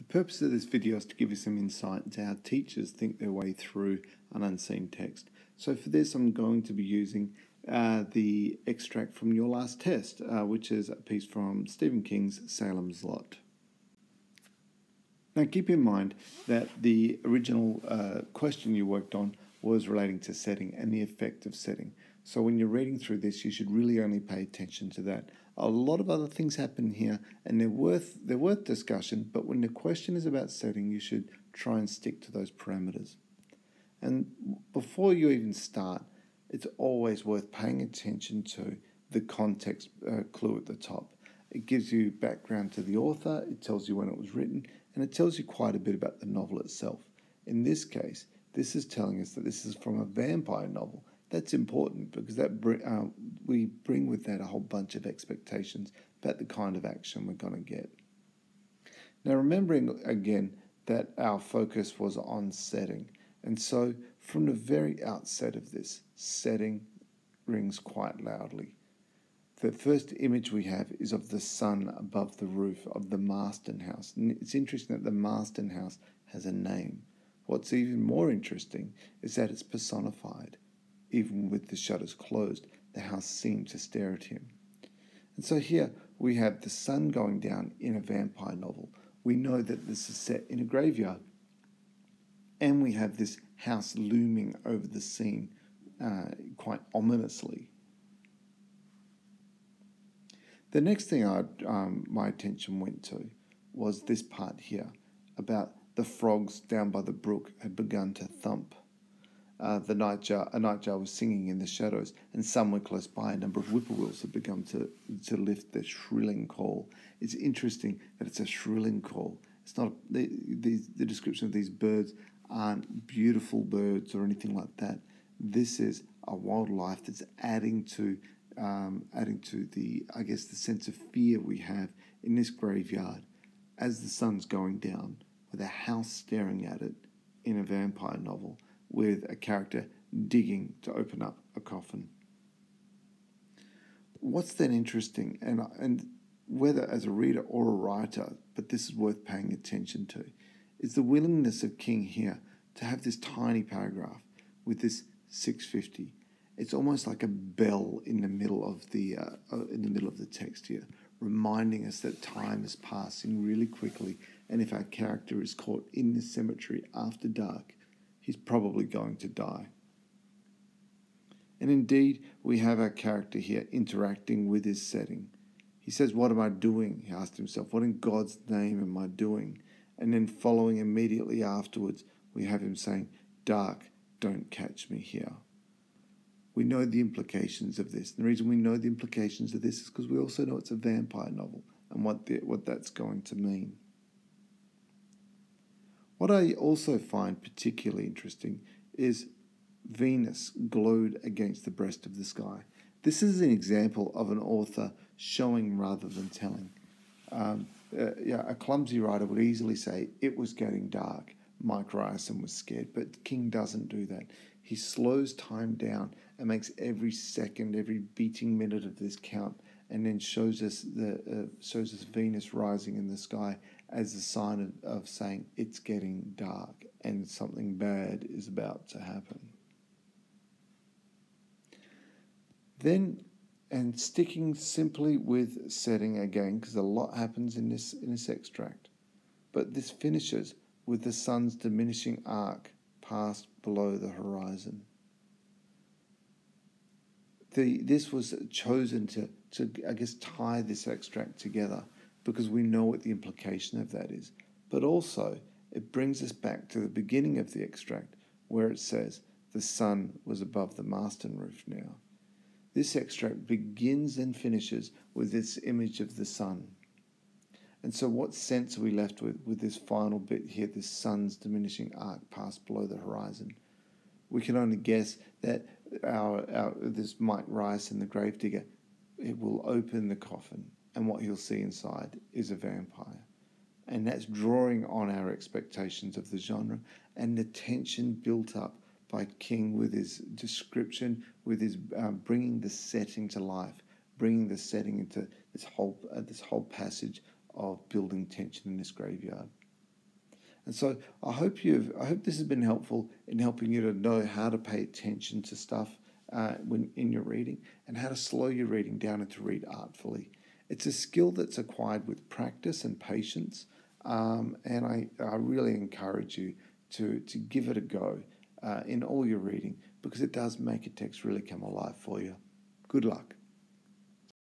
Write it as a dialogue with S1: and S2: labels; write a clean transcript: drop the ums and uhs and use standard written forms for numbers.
S1: The purpose of this video is to give you some insight into how teachers think their way through an unseen text. So for this, I'm going to be using the extract from your last test, which is a piece from Stephen King's Salem's Lot. Now keep in mind that the original question you worked on was relating to setting and the effect of setting. So when you're reading through this, you should really only pay attention to that. A lot of other things happen here, and they're worth discussion, but when the question is about setting, you should try and stick to those parameters. And before you even start, it's always worth paying attention to the context clue at the top. It gives you background to the author, it tells you when it was written, and it tells you quite a bit about the novel itself. In this case, this is telling us that this is from a vampire novel. That's important because we bring with that a whole bunch of expectations about the kind of action we're going to get. Now, remembering again that our focus was on setting, and so from the very outset of this, setting rings quite loudly. The first image we have is of the sun above the roof of the Marston house. And it's interesting that the Marston house has a name. What's even more interesting is that it's personified. Even with the shutters closed, the house seemed to stare at him. And so here we have the sun going down in a vampire novel. We know that this is set in a graveyard. And we have this house looming over the scene quite ominously. The next thing my attention went to was this part here about the frogs down by the brook had begun to thump. A nightjar was singing in the shadows, and somewhere close by a number of whippoorwills had begun to lift their shrilling call. It's interesting that it's a shrilling call. It's not the description of these birds aren't beautiful birds or anything like that. This is a wildlife that's adding to the sense of fear we have in this graveyard as the sun's going down, with a house staring at it in a vampire novel, with a character digging to open up a coffin. What's then interesting, and whether as a reader or a writer, but this is worth paying attention to, is the willingness of King here to have this tiny paragraph with this 650. It's almost like a bell in the middle of the text here, reminding us that time is passing really quickly, and if our character is caught in this cemetery after dark, he's probably going to die. And indeed, we have our character here interacting with his setting. He says, "What am I doing?" he asked himself. "What in God's name am I doing?" And then following immediately afterwards, we have him saying, "Dark, don't catch me here." We know the implications of this. And the reason we know the implications of this is because we also know it's a vampire novel and what that's going to mean. What I also find particularly interesting is Venus glowed against the breast of the sky. This is an example of an author showing rather than telling. A clumsy writer would easily say, "It was getting dark. Mike Ryerson was scared," but King doesn't do that. He slows time down and makes every second, every beating minute of this count, and then shows us Venus rising in the sky as a sign of saying it's getting dark and something bad is about to happen. Then, and sticking simply with setting again, because a lot happens in this extract, but this finishes with the sun's diminishing arc past below the horizon. This was chosen to tie this extract together because we know what the implication of that is. But also, it brings us back to the beginning of the extract where it says, "The sun was above the Marston roof now." This extract begins and finishes with this image of the sun. And so what sense are we left with this final bit here, this sun's diminishing arc past below the horizon? We can only guess that this Mike Ryerson, the gravedigger, it will open the coffin, and what he'll see inside is a vampire. And that's drawing on our expectations of the genre and the tension built up by King with his description, with his bringing the setting to life, bringing the setting into this whole passage of building tension in this graveyard. And so I hope this has been helpful in helping you to know how to pay attention to stuff when in your reading, and how to slow your reading down and to read artfully. It's a skill that's acquired with practice and patience, and I really encourage you to give it a go in all your reading, because it does make a text really come alive for you. Good luck.